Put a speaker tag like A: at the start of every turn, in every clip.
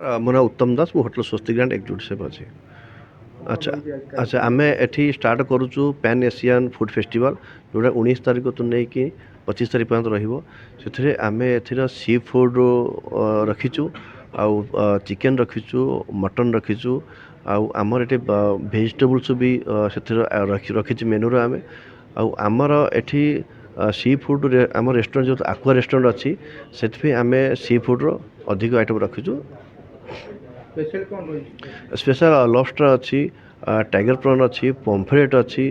A: ମୋ ନାଁ उत्तम दास मु होटल स्वस्ति ग्रांड एक्जिक्यूटिव अच्छे। अच्छा अच्छा आम एठी स्टार्ट करुचु पैन एशियन फूड फेस्टिवल जोटा 19 तारीख तो नहीं कि 25 तारीख पर्यंत रही आम एथर सी फूड रखीचु आउ चिकेन रखीचु मटन रखीचु आमर ये भेजिटेबल्स भी रखी मेनू आम आमर एठी सी फूड आम रेस्टोरेंट जो आक्वा रेस्टोरेंट अच्छी से आम सी फूड्र अधिक आइटम रखीचु। स्पेशल लॉबस्टर अच्छी टाइगर प्रॉन अच्छी पॉम्फ्रेट अच्छी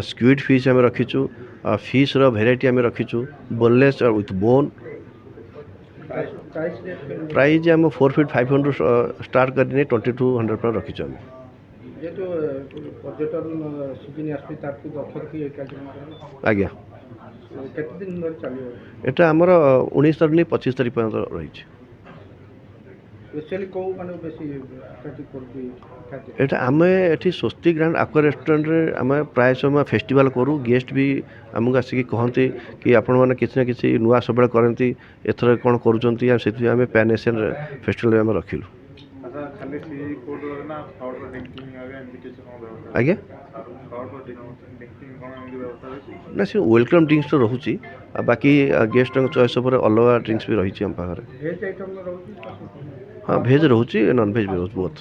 A: स्क्विड फिश आम रखीचु फिश रो वेराइटी आम रखीचु बोनलेस विथ बोन। प्राइस आम 4 फीट 500 स्टार्ट करने 2200 पर रखीचु आम। आज्ञा एटा आमर 19 तारीख नहीं 25 तारीख पर्यंत रही। एटा आम एठी स्वस्ति ग्रांड आक्वा रेस्टोरेंट रे आम प्राय समय फेस्टिवल करूँ गेस्ट भी आमको आसिक कहते कि आपण मैंने किसी ना किसी नुआ सब करती एथर कौन करें पैन एशियन फेस्टिवल आम रखिलु। आज्ञा ना सी वेलकम ड्रिंक्स तो रोचे बाकी गेस्ट चॉइस अलग ड्रिंक्स भी रही आम पाखे। हाँ भेज रोचे नॉन भेज भी रोच बहुत।